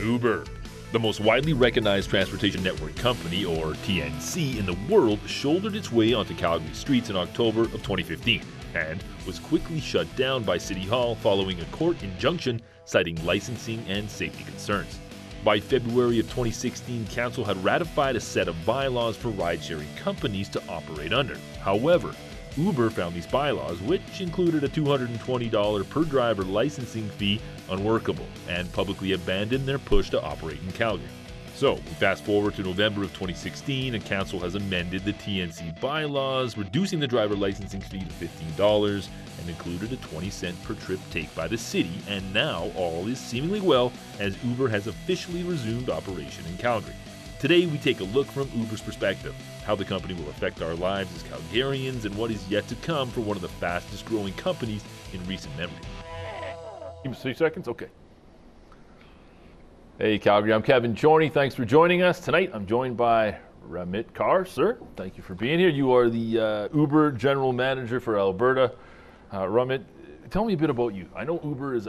Uber. The most widely recognized transportation network company, or TNC, in the world shouldered its way onto Calgary streets in October of 2015 and was quickly shut down by City Hall following a court injunction citing licensing and safety concerns. By February of 2016, Council had ratified a set of bylaws for ride-sharing companies to operate under. However, Uber found these bylaws, which included a $220 per driver licensing fee, unworkable and publicly abandoned their push to operate in Calgary. So, we fast forward to November of 2016 and Council has amended the TNC bylaws, reducing the driver licensing fee to $15 and included a 20-cent per trip take by the city, and now all is seemingly well as Uber has officially resumed operation in Calgary. Today we take a look from Uber's perspective, how the company will affect our lives as Calgarians and what is yet to come for one of the fastest growing companies in recent memory. Give me 3 seconds? Okay. Hey Calgary, I'm Kevin Chorney. Thanks for joining us. Tonight I'm joined by Ramit Kar. Sir, thank you for being here. You are the Uber General Manager for Alberta. Ramit, tell me a bit about you. I know Uber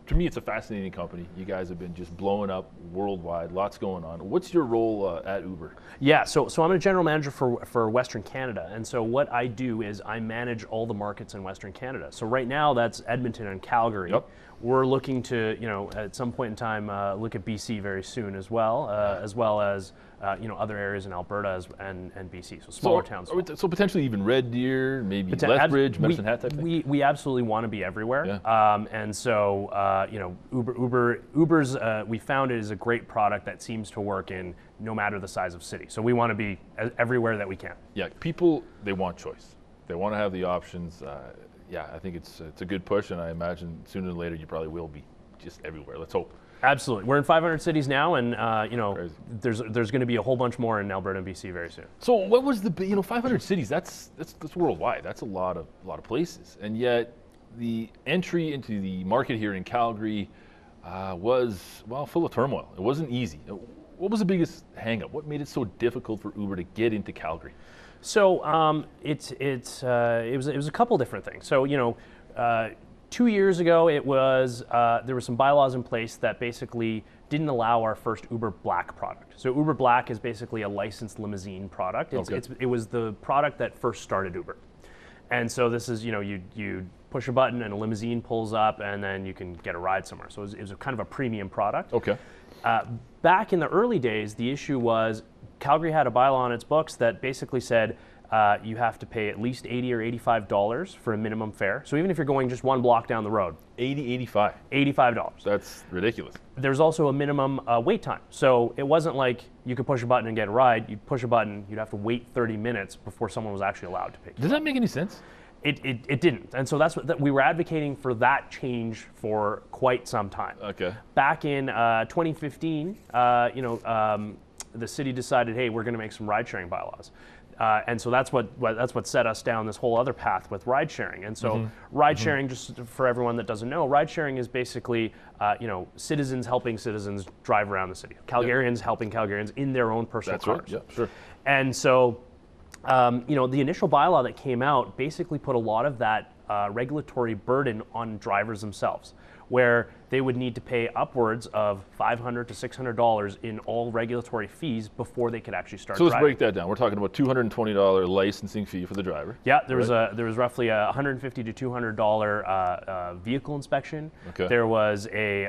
to me, it's a fascinating company. You guys have been just blowing up worldwide, lots going on. What's your role at Uber? Yeah, so I'm a general manager for Western Canada, and so what I do is I manage all the markets in Western Canada. So right now that's Edmonton and Calgary. Yep. We're looking to, at some point in time, look at BC very soon as well as other areas in Alberta and BC, so smaller towns. So potentially even Red Deer, maybe Lethbridge, Medicine Hat type thing? We absolutely want to be everywhere. Yeah. And so, Uber's, we found it is a great product that seems to work in no matter the size of city. So we want to be everywhere that we can. Yeah, people, they want choice. They want to have the options. Yeah, I think it's a good push, and I imagine sooner or later you probably will be just everywhere. Let's hope. Absolutely. We're in 500 cities now, and there's going to be a whole bunch more in Alberta and BC very soon. So what was the 500 cities? That's worldwide. That's a lot of places, and yet the entry into the market here in Calgary was full of turmoil. It wasn't easy. What was the biggest hang-up? What made it so difficult for Uber to get into Calgary? So it was a couple different things. So 2 years ago, it was there were some bylaws in place that basically didn't allow our first Uber Black product. So Uber Black is basically a licensed limousine product. It was the product that first started Uber. And so this is, you push a button and a limousine pulls up and then you can get a ride somewhere. So it was kind of a premium product. Okay. Back in the early days, the issue was Calgary had a bylaw on its books that basically said you have to pay at least $80 or $85 for a minimum fare. So even if you're going just one block down the road. $85. That's ridiculous. There's also a minimum wait time. So it wasn't like you could push a button and get a ride. You'd push a button, you'd have to wait 30 minutes before someone was actually allowed to pick you up. Does that make any sense? It didn't. And so that's what we were advocating for that change for quite some time. Okay. Back in 2015, the city decided, hey, we're going to make some ride-sharing bylaws. And so that's what set us down this whole other path with ride sharing. And so ride sharing, just for everyone that doesn't know, ride sharing is basically citizens helping citizens drive around the city. Calgarians helping Calgarians in their own personal cars. Right. Yeah, sure. And so the initial bylaw that came out basically put a lot of that regulatory burden on drivers themselves, where they would need to pay upwards of $500 to $600 in all regulatory fees before they could actually start driving. So let's break that down. We're talking about $220 licensing fee for the driver. Yeah, there was roughly a $150 to $200 vehicle inspection. Okay. There was a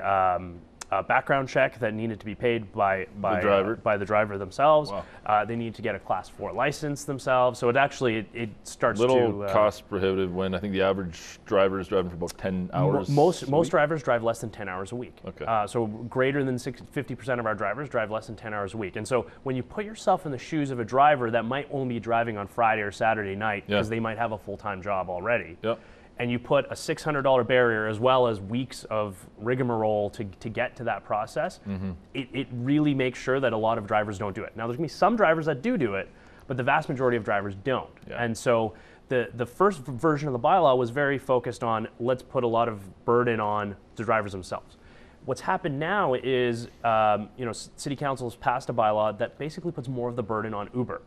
background check that needed to be paid by the driver themselves. Wow. They need to get a Class 4 license themselves. So it starts to cost prohibitive when I think the average driver is driving for about 10 hours. Most drivers drive less than 10 hours a week. Okay. So greater than 50% of our drivers drive less than 10 hours a week. And so when you put yourself in the shoes of a driver that might only be driving on Friday or Saturday night because they might have a full-time job already. Yep. And you put a $600 barrier as well as weeks of rigmarole to get to that process, it really makes sure that a lot of drivers don't do it. Now, there's going to be some drivers that do it, but the vast majority of drivers don't. Yeah. And so the first version of the bylaw was very focused on let's put a lot of burden on the drivers themselves. What's happened now is, City Council has passed a bylaw that basically puts more of the burden on Uber.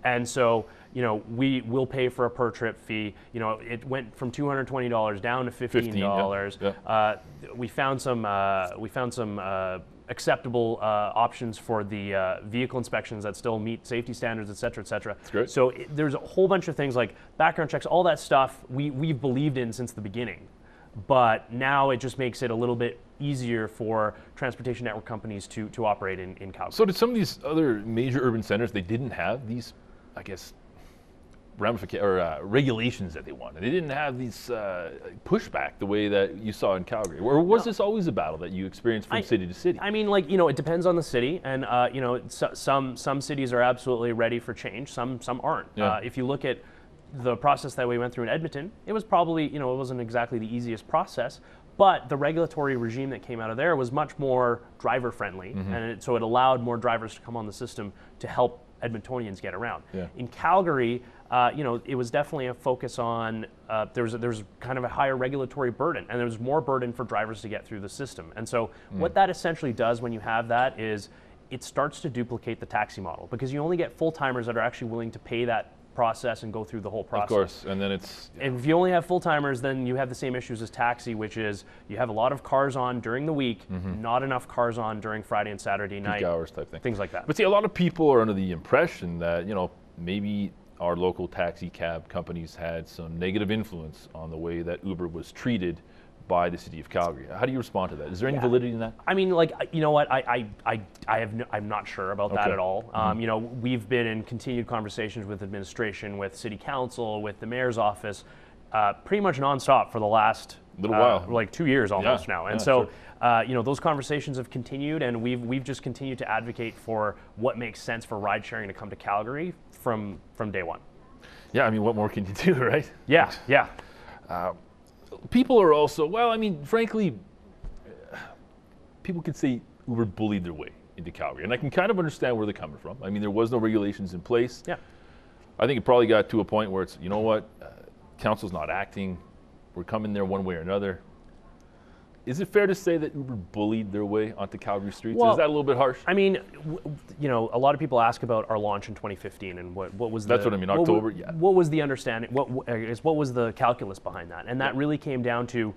And so, we will pay for a per trip fee. It went from $220 down to $15. Yeah. We found some acceptable options for the vehicle inspections that still meet safety standards, et cetera, et cetera. That's great. So there's a whole bunch of things like background checks, all that stuff we've believed in since the beginning. But now it just makes it a little bit easier for transportation network companies to operate in Calgary. So did some of these other major urban centers, they didn't have these, I guess, regulations that they wanted? They didn't have these pushback the way that you saw in Calgary? Or was this always a battle that you experienced from city to city? I mean, like, you know, it depends on the city, and you know, some cities are absolutely ready for change, some aren't. Yeah. If you look at the process that we went through in Edmonton, it was probably, you know, it wasn't exactly the easiest process, but the regulatory regime that came out of there was much more driver friendly, and so it allowed more drivers to come on the system to help Edmontonians get around. Yeah. In Calgary, you know, it was definitely a focus on there was kind of a higher regulatory burden, and there was more burden for drivers to get through the system. And so what that essentially does when you have that is it starts to duplicate the taxi model, because you only get full-timers that are actually willing to pay that process and go through the whole process. Of course, and then it's... And if you only have full-timers, then you have the same issues as taxi, which is you have a lot of cars on during the week, not enough cars on during Friday and Saturday night. Peak hours type thing. Things like that. But see, a lot of people are under the impression that, you know, maybe our local taxi cab companies had some negative influence on the way that Uber was treated by the city of Calgary. How do you respond to that? Is there any validity in that? I mean, like, you know what? I'm not sure about that at all. You know, we've been in continued conversations with administration, with city council, with the mayor's office, pretty much nonstop for the last little while, like 2 years almost now. And so, you know, those conversations have continued, and we've just continued to advocate for what makes sense for ride sharing to come to Calgary from day one. Yeah, I mean, what more can you do, right? Yeah, yeah. People are also, well, I mean, frankly, people could say Uber bullied their way into Calgary, and I can kind of understand where they're coming from. I mean, there was no regulations in place. Yeah. I think it probably got to a point where it's, you know what, council's not acting, we're coming there one way or another. Is it fair to say that Uber bullied their way onto Calgary streets? Well, is that a little bit harsh? I mean, you know, a lot of people ask about our launch in 2015 and what was That's what I mean, October, yeah. What was the understanding, what was the calculus behind that? And that really came down to,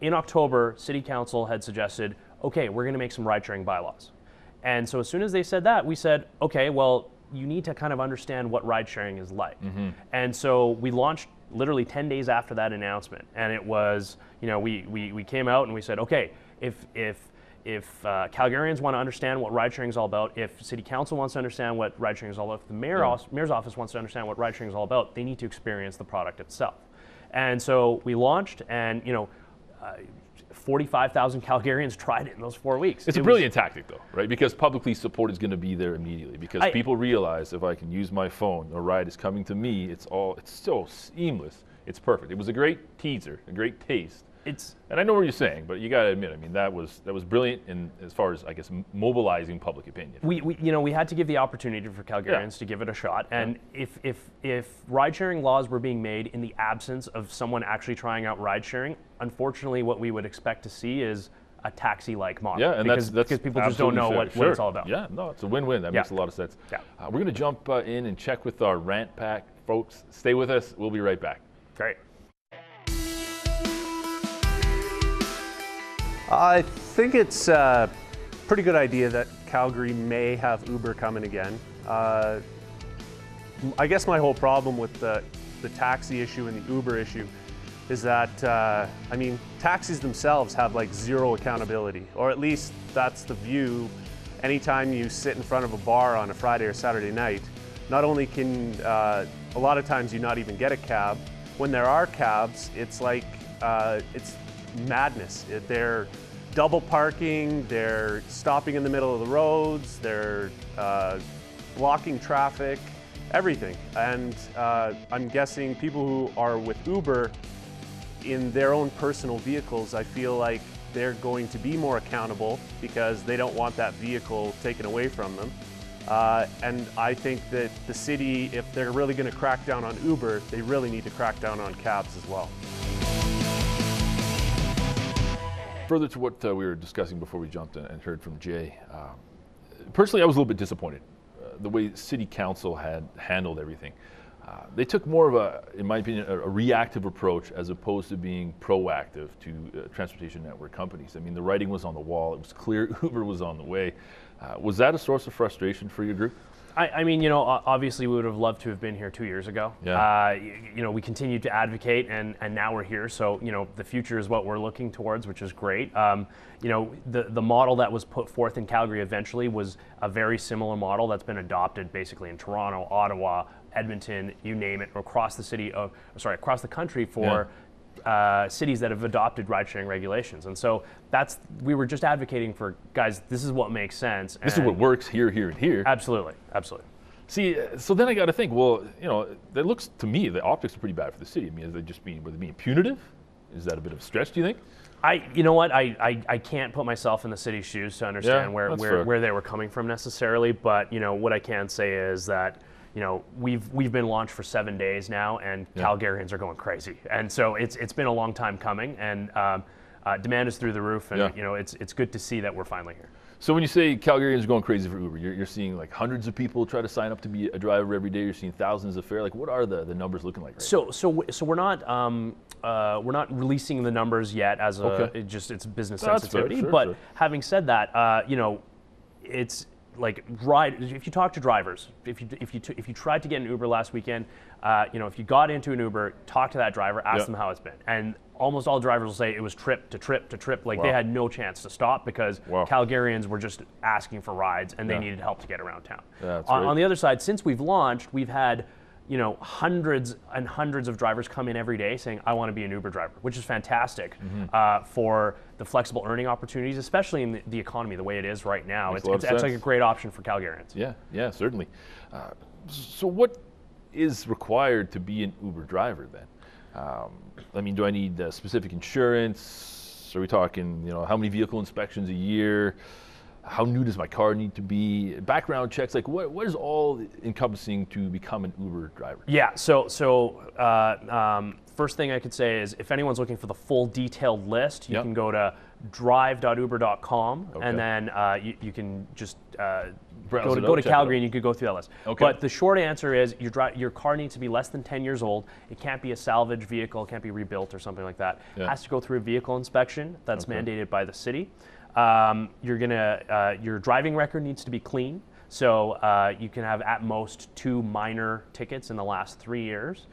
in October, City Council had suggested, okay, we're going to make some ride-sharing bylaws. And so as soon as they said that, we said, okay, well, you need to kind of understand what ride-sharing is like. And so we launched literally 10 days after that announcement, and it was, you know, we came out and we said, okay, if Calgarians want to understand what ride sharing is all about, if City Council wants to understand what ride sharing is all about, if the mayor's office wants to understand what ride sharing is all about, they need to experience the product itself. And so we launched, and you know, 45,000 Calgarians tried it in those 4 weeks. It's a brilliant tactic, though, right? Because publicly support is going to be there immediately. Because people realize if I can use my phone, a ride is coming to me. It's so seamless. It's perfect. It was a great teaser, a great taste. And I know what you're saying, but you got to admit, I mean, that was brilliant in as far as, I guess, mobilizing public opinion. We had to give the opportunity for Calgarians to give it a shot. And if ride sharing laws were being made in the absence of someone actually trying out ride sharing, unfortunately, what we would expect to see is a taxi-like model. Yeah, and because people just don't know what it's all about. Yeah, no, it's a win-win. That makes a lot of sense. Yeah. We're going to jump in and check with our rant pack, folks. Stay with us. We'll be right back. Great. I think it's a pretty good idea that Calgary may have Uber coming again. I guess my whole problem with the taxi issue and the Uber issue is that, I mean, taxis themselves have like zero accountability, or at least that's the view. Anytime you sit in front of a bar on a Friday or Saturday night, not only can, a lot of times you not even get a cab. When there are cabs, it's like, it's madness. They're double parking, they're stopping in the middle of the roads, they're blocking traffic, everything. And I'm guessing people who are with Uber in their own personal vehicles, I feel like they're going to be more accountable because they don't want that vehicle taken away from them. And I think that the city, if they're really going to crack down on Uber, they really need to crack down on cabs as well. Further to what we were discussing before we jumped in and heard from Jay, personally I was a little bit disappointed the way City Council had handled everything. They took more of a, in my opinion, a reactive approach as opposed to being proactive to transportation network companies. I mean, the writing was on the wall. It was clear Uber was on the way. Was that a source of frustration for your group? I mean, you know, obviously we would have loved to have been here 2 years ago. Yeah. You know, we continued to advocate, and now we're here. So, you know, the future is what we're looking towards, which is great. You know, the model that was put forth in Calgary eventually was a very similar model that's been adopted basically in Toronto, Ottawa, Edmonton, you name it, across the city of, across the country for cities that have adopted ride-sharing regulations. And so we were just advocating for, guys, this is what makes sense. This is what works here, here, and here. Absolutely, absolutely. See, so then I got to think, well, you know, that looks to me, the optics are pretty bad for the city. I mean, were they being punitive? Is that a bit of a stretch, do you think? You know what, I can't put myself in the city's shoes to understand where they were coming from necessarily, but, you know, what I can say is that, you know, we've been launched for 7 days now, and Calgarians are going crazy, and so it's been a long time coming, and demand is through the roof, and you know, it's good to see that we're finally here. So when you say Calgarians are going crazy for Uber, you're seeing like hundreds of people try to sign up to be a driver every day. You're seeing thousands of fare. Like, what are the numbers looking like right now? So we're not releasing the numbers yet as it's business sensitivity. Fair, but sure. having said that, you know, it's like if you talk to drivers, if you tried to get an Uber last weekend, you know, if you got into an Uber, talk to that driver, ask them how it's been, and almost all drivers will say it was trip to trip to trip. Like they had no chance to stop because Calgarians were just asking for rides and they needed help to get around town. On the other side, since we've launched, we've had, you know, hundreds and hundreds of drivers come in every day saying, I want to be an Uber driver, which is fantastic for the flexible earning opportunities, especially in the economy the way it is right now. It's like a great option for Calgarians. Yeah, certainly. So what is required to be an Uber driver then? I mean, do I need specific insurance? Are we talking, you know, how many vehicle inspections a year? How new does my car need to be? Background checks, like what is all encompassing to become an Uber driver? Yeah, so first thing I could say is if anyone's looking for the full detailed list, you can go to drive.uber.com and then you can just go to Calgary and you could go through that list. But the short answer is your car needs to be less than 10 years old. It can't be a salvage vehicle, it can't be rebuilt or something like that. It has to go through a vehicle inspection that's mandated by the city. Your driving record needs to be clean. So you can have at most 2 minor tickets in the last 3 years.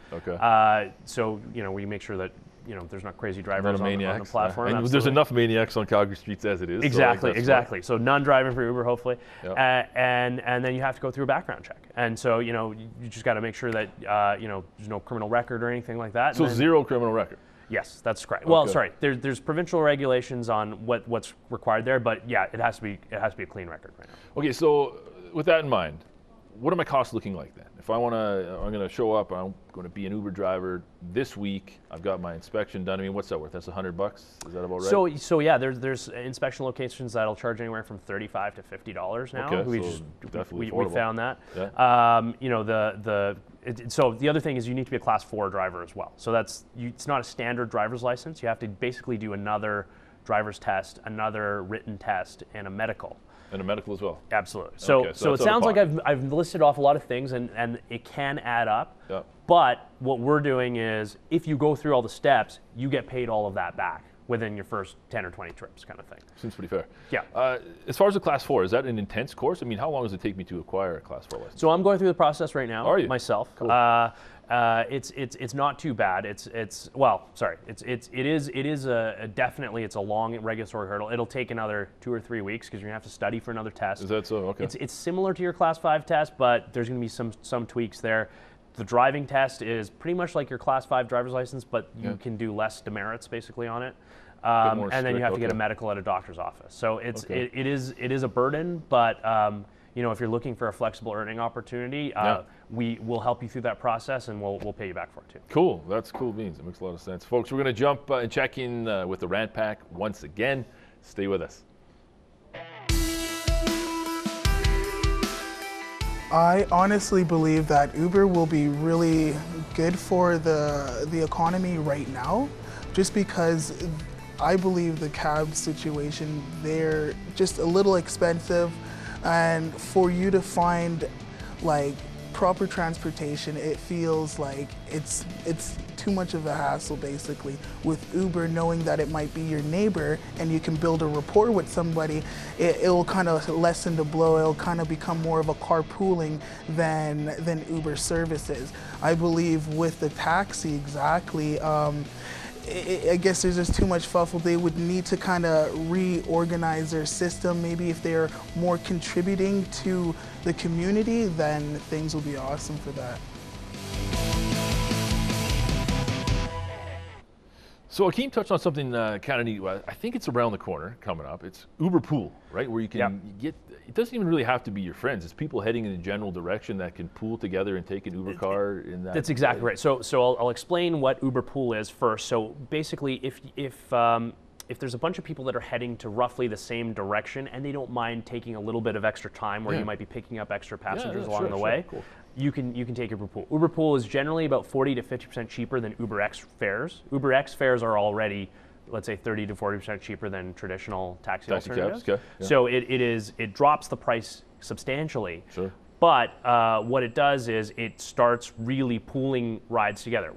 So, you know, we make sure that, you know, there's not crazy drivers on the platform. And there's enough maniacs on Calgary streets as it is. Exactly. So none driving for Uber, hopefully. And then you have to go through a background check. And so, you know, you just got to make sure that, you know, there's no criminal record or anything like that. So zero criminal record? Yes, that's correct. Well, sorry, there's provincial regulations on what's required there, but yeah, it has to be a clean record right now. Okay, so with that in mind, what are my costs looking like then? If I'm going to show up, I'm going to be an Uber driver this week. I've got my inspection done. I mean, what's that worth? That's $100. Is that about right? So yeah, there's inspection locations that'll charge anywhere from $35 to $50 now. We found that. You know, so the other thing is you need to be a Class 4 driver as well. So it's not a standard driver's license. You have to basically do another driver's test, another written test, and a medical. And a medical as well? Absolutely. So it sounds like I've listed off a lot of things, and it can add up. But what we're doing is if you go through all the steps, you get paid all of that back within your first 10 or 20 trips kind of thing. Seems pretty fair. Yeah. As far as the Class 4, is that an intense course? I mean, how long does it take me to acquire a Class 4 license? So I'm going through the process right now. Are you? Myself. Cool. It's not too bad. It is definitely a long regulatory hurdle. It'll take another 2 or 3 weeks because you're gonna have to study for another test. Is that so? Okay. It's similar to your Class 5 test, but there's gonna be some tweaks there. The driving test is pretty much like your Class 5 driver's license, but you can do less demerits basically on it. And then you have to get a medical at a doctor's office. So it is a burden, but you know, if you're looking for a flexible earning opportunity, we will help you through that process, and we'll pay you back for it too. Cool. That's cool beans. It makes a lot of sense. Folks, we're going to jump and check in with the Rant Pack once again. Stay with us. I honestly believe that Uber will be really good for the economy right now, just because I believe the cab situation, they're just a little expensive, and for you to find like proper transportation, it feels like it's too much of a hassle basically. With Uber, knowing that it might be your neighbor and you can build a rapport with somebody, it will kind of lessen the blow. It'll kind of become more of a carpooling than Uber services. I believe with the taxi, exactly. I guess there's just too much fuffle. They would need to kind of reorganize their system. Maybe if they're more contributing to the community, then things will be awesome for that. So Akeem touched on something kind of neat. I think it's around the corner coming up. It's Uber Pool, right? Where you can get, it doesn't even really have to be your friends. It's people heading in a general direction that can pool together and take an Uber car in that. That's exactly right. So I'll explain what Uber Pool is first. So basically, if there's a bunch of people that are heading to roughly the same direction and they don't mind taking a little bit of extra time where you might be picking up extra passengers along the way, cool. You can take Uber Pool. Uber Pool is generally about 40 to 50% cheaper than Uber X fares. Uber X fares are already, let's say, 30 to 40% cheaper than traditional taxi alternatives. Cabs, okay. Yeah. So it drops the price substantially. Sure. But what it does is it starts really pooling rides together.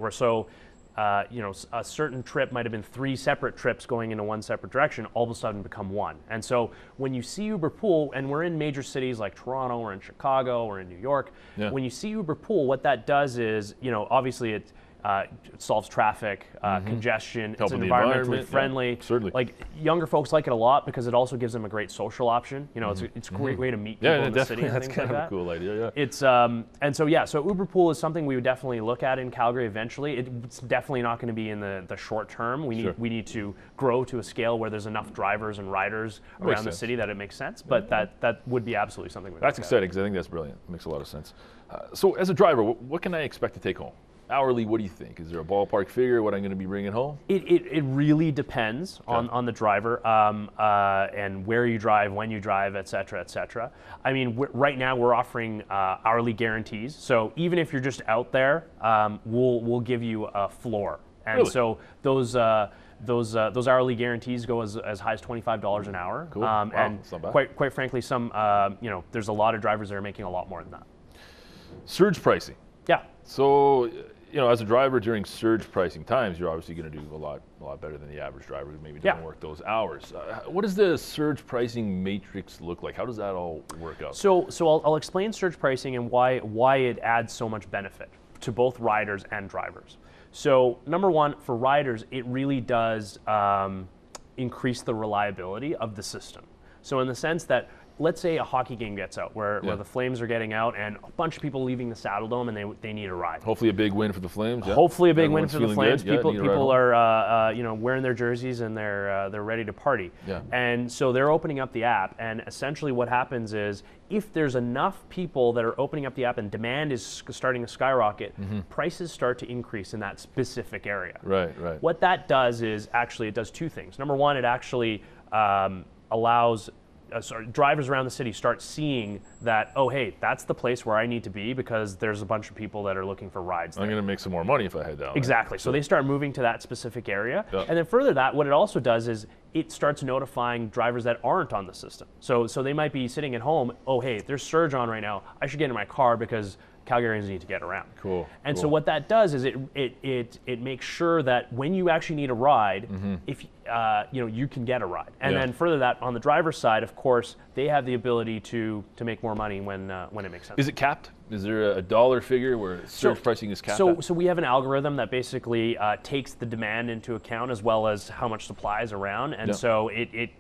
A certain trip might have been 3 separate trips going into one separate direction, all of a sudden become one. And so when you see Uber Pool, and we're in major cities like Toronto or in Chicago or in New York, when you see Uber Pool, what that does is, obviously it solves traffic, congestion, it's environmentally friendly. Certainly. Like younger folks like it a lot because it also gives them a great social option. It's a great way to meet people in the city and that's things kind like of that. a cool idea, yeah. It's so Uber Pool is something we would definitely look at in Calgary eventually. It's definitely not going to be in the short term. We need to grow to a scale where there's enough drivers and riders around the city that it makes sense. But that would be absolutely something we'd That's exciting because I think that's brilliant. It makes a lot of sense. So as a driver, what can I expect to take home? Hourly, what do you think? Is there a ballpark figure what I'm going to be bringing home? It really depends on the driver and where you drive, when you drive, et cetera, et cetera. I mean, right now we're offering hourly guarantees. So even if you're just out there, we'll give you a floor. And so those hourly guarantees go as high as $25 an hour. Cool. Wow, and that's not bad. quite frankly, there's a lot of drivers that are making a lot more than that. Surge pricing. Yeah. So, as a driver during surge pricing times, you're obviously going to do a lot better than the average driver who maybe doesn't work those hours. What does the surge pricing matrix look like? How does that all work out? So I'll explain surge pricing and why it adds so much benefit to both riders and drivers. So number one, for riders, it really does increase the reliability of the system. So in the sense that, let's say a hockey game gets out where the Flames are getting out and a bunch of people leaving the Saddle Dome and they need a ride. Hopefully a big win for the Flames. Yeah. Hopefully a big win for the Flames. People are wearing their jerseys and they're ready to party. Yeah. And so they're opening up the app, and essentially what happens is if there's enough people that are opening up the app and demand is starting to skyrocket, prices start to increase in that specific area. Right. What that does is actually it does 2 things. Number one, it actually allows drivers around the city start seeing that, oh, hey, that's the place where I need to be because there's a bunch of people that are looking for rides there. I'm going to make some more money if I head down Exactly. there. So they start moving to that specific area. Yeah. And then further that, what it also does is it starts notifying drivers that aren't on the system. So they might be sitting at home, oh, hey, there's surge on right now. I should get in my car because Calgarians need to get around. Cool. And so what that does is it makes sure that when you actually need a ride, if you can get a ride. And then further that, on the driver's side, of course, they have the ability to make more money when it makes sense. Is it capped? Is there a dollar figure where surge pricing is capped? So we have an algorithm that basically takes the demand into account as well as how much supply is around, and so it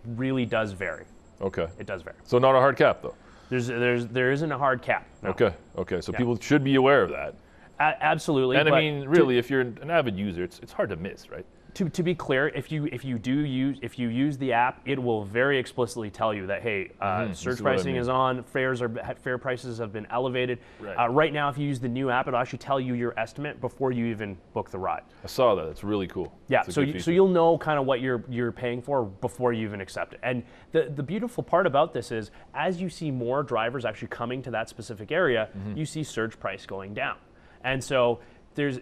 really does vary. Okay. It does vary. So not a hard cap though. There isn't a hard cap. No. Okay. So people should be aware of that. Absolutely. And I mean, really, if you're an avid user, it's hard to miss, right? To be clear, if you use the app, it will very explicitly tell you that, hey, surge pricing is on, fare prices have been elevated. Right. Right now, if you use the new app, it'll actually tell you your estimate before you even book the ride. I saw that. It's really cool. Yeah. So you'll know kind of what you're paying for before you even accept it. And the beautiful part about this is, as you see more drivers actually coming to that specific area, you see surge price going down. And so there's,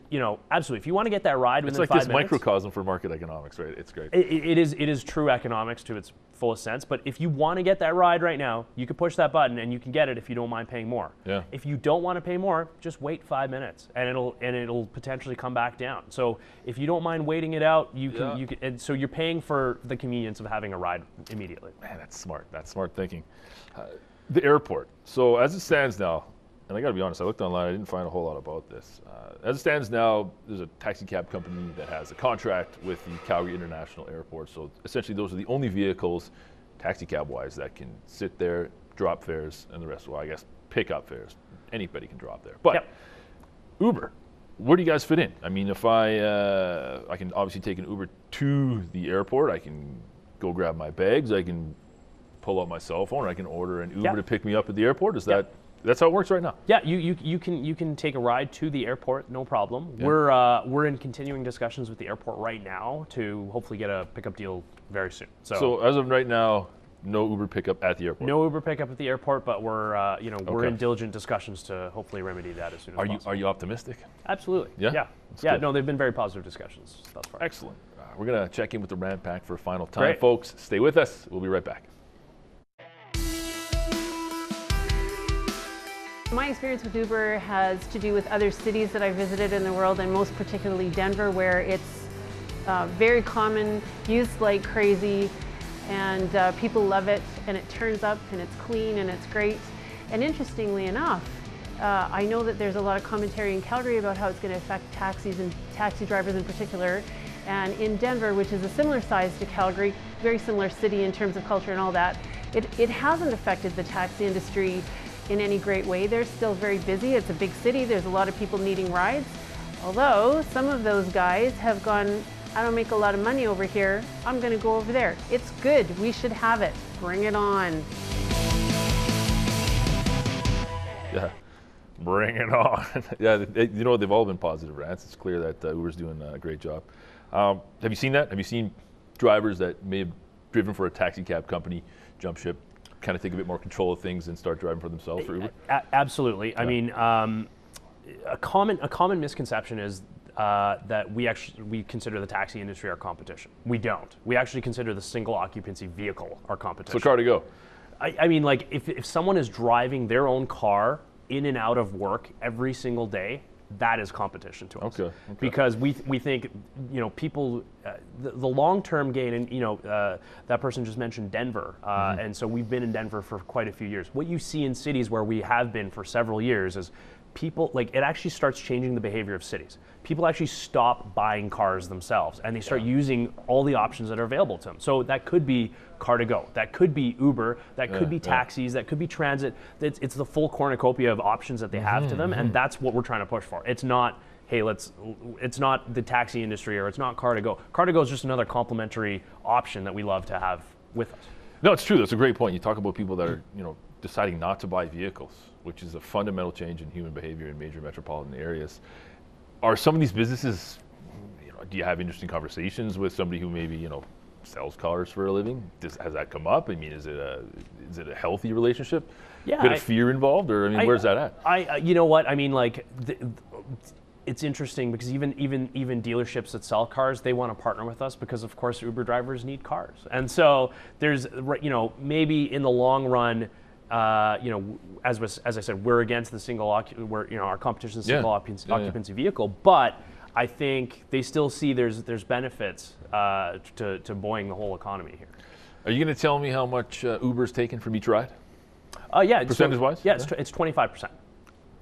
absolutely, if you want to get that ride within 5 minutes. It's like this microcosm for market economics, right? It's great. It is true economics to its fullest sense. But if you want to get that ride right now, you can push that button and you can get it if you don't mind paying more. Yeah. If you don't want to pay more, just wait 5 minutes and it'll potentially come back down. So if you don't mind waiting it out, you can and so you're paying for the convenience of having a ride immediately. Man, that's smart. That's smart thinking. The airport. So as it stands now, and I got to be honest, I looked online, I didn't find a whole lot about this. As it stands now, there's a taxi cab company that has a contract with the Calgary International Airport. So essentially those are the only vehicles, taxi cab wise, that can sit there, drop fares, and the rest, well, I guess, pick up fares. Anybody can drop there. But Uber, where do you guys fit in? I mean, if I can obviously take an Uber to the airport, I can go grab my bags, I can pull out my cell phone, or I can order an Uber to pick me up at the airport. Is that... That's how it works right now. Yeah, you can take a ride to the airport, no problem. Yeah. We're in continuing discussions with the airport right now to hopefully get a pickup deal very soon. So as of right now, no Uber pickup at the airport. No Uber pickup at the airport, but we're we're in diligent discussions to hopefully remedy that as soon as possible. Are you optimistic? Absolutely. Yeah. Yeah. No, they've been very positive discussions thus far. Excellent. We're gonna check in with the Ramit Pack for a final time, folks. Stay with us. We'll be right back. My experience with Uber has to do with other cities that I visited in the world, and most particularly Denver, where it's very common, used like crazy, and people love it, and it turns up, and it's clean, and it's great. And interestingly enough, I know that there's a lot of commentary in Calgary about how it's going to affect taxis and taxi drivers in particular. And in Denver, which is a similar size to Calgary, very similar city in terms of culture and all that, it hasn't affected the taxi industry in any great way. They're still very busy. It's a big city. There's a lot of people needing rides. Although some of those guys have gone, I don't make a lot of money over here, I'm going to go over there. It's good. We should have it. Bring it on. Yeah, bring it on. Yeah, they've all been positive rants. It's clear that Uber's doing a great job. Have you seen that? Have you seen drivers that may have driven for a taxi cab company jump ship, kind of take a bit more control of things and start driving for themselves for Uber? Absolutely. Yeah. I mean, a common misconception is that we consider the taxi industry our competition. We don't. We actually consider the single occupancy vehicle our competition. So car to go. I mean, like if someone is driving their own car in and out of work every single day, that is competition to us. Okay. Because we think, people, the long-term gain, and that person just mentioned Denver, and so we've been in Denver for quite a few years. What you see in cities where we have been for several years is people, it actually starts changing the behavior of cities. People actually stop buying cars themselves, and they start using all the options that are available to them. So that could be car to go, that could be Uber, that could be taxis, that could be transit. It's the full cornucopia of options that they have to them, and that's what we're trying to push for. It's not, hey, it's not the taxi industry, or it's not car to go. Car to go is just another complementary option that we love to have with us. No, it's true. That's a great point. You talk about people that are, deciding not to buy vehicles, which is a fundamental change in human behavior in major metropolitan areas. Are some of these businesses, do you have interesting conversations with somebody who maybe, sells cars for a living? Has that come up? I mean, is it a healthy relationship? Yeah. A bit of fear involved, or where's that at? You know what? I mean, it's interesting because even dealerships that sell cars, they want to partner with us because, of course, Uber drivers need cars, and so there's, maybe in the long run, as I said, we're against the single our competition is single occupancy vehicle, but I think they still see there's benefits to buoying the whole economy here. Are you going to tell me how much Uber's taken from each ride? Yeah. Percentage-wise? Yeah, it's 25%.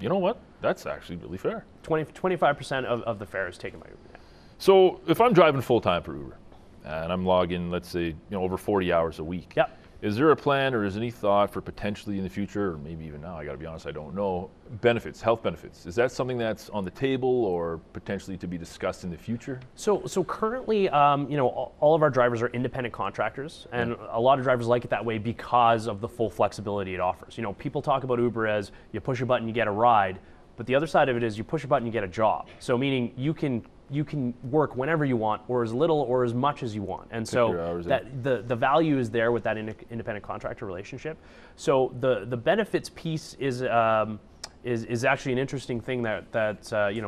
You know what? That's actually really fair. 25% of the fare is taken by Uber. Yeah. So if I'm driving full-time for Uber, and I'm logging, let's say, over 40 hours a week, is there a plan or is any thought for potentially in the future, or maybe even now, I got to be honest, I don't know, benefits, health benefits? Is that something that's on the table or potentially to be discussed in the future? So currently, all of our drivers are independent contractors, and a lot of drivers like it that way because of the full flexibility it offers. People talk about Uber as you push a button, you get a ride, but the other side of it is you push a button, you get a job. So meaning you can work whenever you want, or as little or as much as you want, and so that the value is there with that independent contractor relationship. So the benefits piece is actually an interesting thing that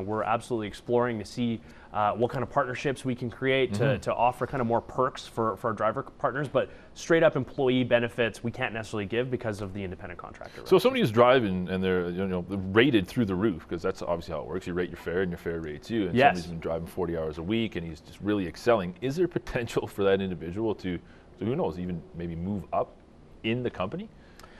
we're absolutely exploring to see what kind of partnerships we can create to offer kind of more perks for our driver partners, but straight up employee benefits we can't necessarily give because of the independent contractor. So if somebody is driving and they're rated through the roof, because that's obviously how it works. You rate your fare and your fare rates you, and somebody's been driving 40 hours a week and he's just really excelling. Is there potential for that individual to who knows, even maybe move up in the company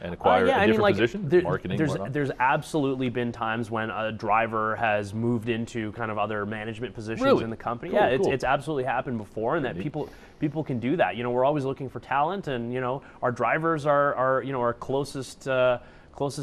and acquire a different position, marketing, there's absolutely been times when a driver has moved into kind of other management positions in the company. Cool, it's absolutely happened before, and that people can do that. We're always looking for talent, and our drivers are our closest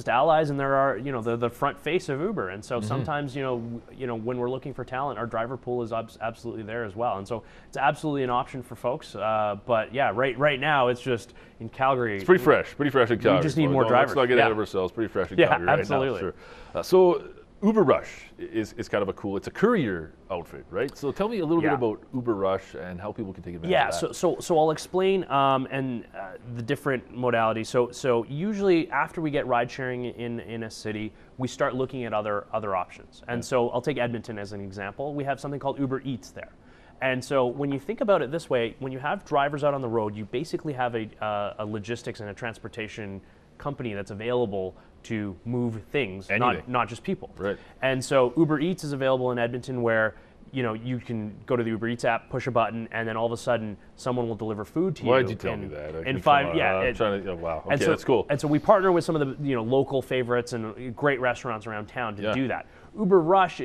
allies, and they're the front face of Uber. And so sometimes when we're looking for talent, our driver pool is absolutely there as well. And so it's absolutely an option for folks. But yeah, right now it's just in Calgary. It's pretty fresh in Calgary. We just need more drivers. Let's not get ahead of ourselves. Pretty fresh in Calgary right absolutely. now. Sure. So Uber Rush is kind of it's a courier outfit, right? So tell me a little bit about Uber Rush and how people can take advantage of that. So I'll explain the different modalities. So usually after we get ride sharing in a city, we start looking at other options. And so I'll take Edmonton as an example. We have something called Uber Eats there. And so when you think about it this way, when you have drivers out on the road, you basically have a logistics and a transportation company that's available to move things, not just people. Right. And so Uber Eats is available in Edmonton, where you can go to the Uber Eats app, push a button, and then all of a sudden someone will deliver food to you. Why did you tell me that? Wow. Okay, that's cool. And so we partner with some of the local favorites and great restaurants around town to do that. Uber Rush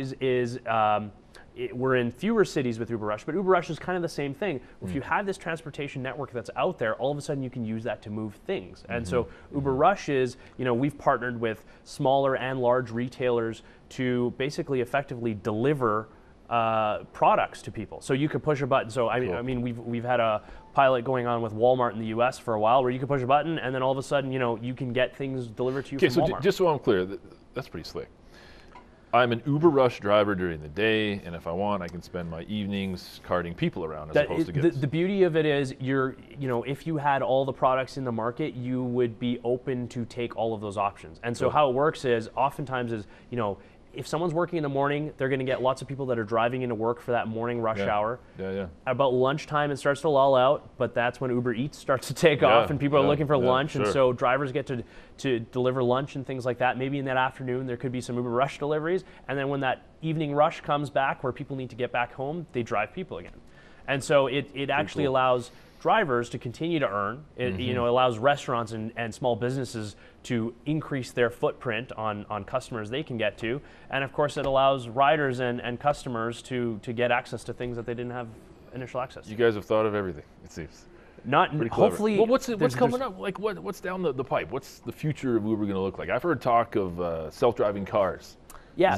we're in fewer cities with Uber Rush, but Uber Rush is kind of the same thing. If you have this transportation network that's out there, all of a sudden you can use that to move things. And so Uber Rush is, we've partnered with smaller and large retailers to basically effectively deliver products to people. So you could push a button. So I mean, we've had a pilot going on with Walmart in the U.S. for a while, where you can push a button and then all of a sudden, you can get things delivered to you from Walmart. Okay, so just so I'm clear, that's pretty slick. I'm an Uber Rush driver during the day, and if I want, I can spend my evenings carting people around as opposed to goods. The beauty of it is, if you had all the products in the market, you would be open to take all of those options. And so how it works is, oftentimes is, if someone's working in the morning, they're going to get lots of people that are driving into work for that morning rush hour. About lunchtime, it starts to lull out, but that's when Uber Eats starts to take off, and people are looking for lunch, and so drivers get to deliver lunch and things like that. Maybe in that afternoon, there could be some Uber Rush deliveries, and then when that evening rush comes back, where people need to get back home, they drive people again. And so it actually allows drivers to continue to earn. It allows restaurants and small businesses to increase their footprint on customers they can get to. And of course, it allows riders and customers to get access to things that they didn't have initial access to. You guys have thought of everything, it seems. Hopefully. Well, what's coming up? Like what's down the pipe? What's the future of Uber going to look like? I've heard talk of self-driving cars. Yeah.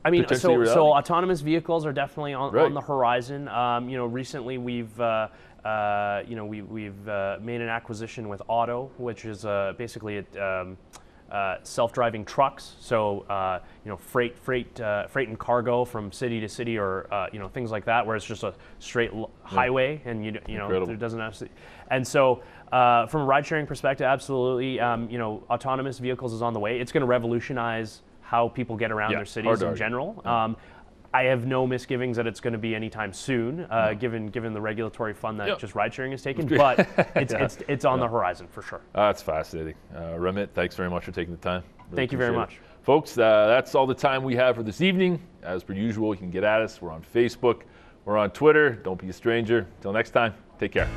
I mean, so autonomous vehicles are definitely on the horizon. Recently we've made an acquisition with Auto, which is basically self-driving trucks. So freight and cargo from city to city, or things like that, where it's just a straight highway, and there doesn't actually. And so from a ride-sharing perspective, absolutely, autonomous vehicles is on the way. It's going to revolutionize how people get around their cities in general. I have no misgivings that it's going to be anytime soon, given the regulatory fund that just ride-sharing has taken. But it's on the horizon for sure. That's fascinating. Ramit, thanks very much for taking the time. Really Thank you very much. Folks, that's all the time we have for this evening. As per usual, you can get at us. We're on Facebook. We're on Twitter. Don't be a stranger. Until next time, take care.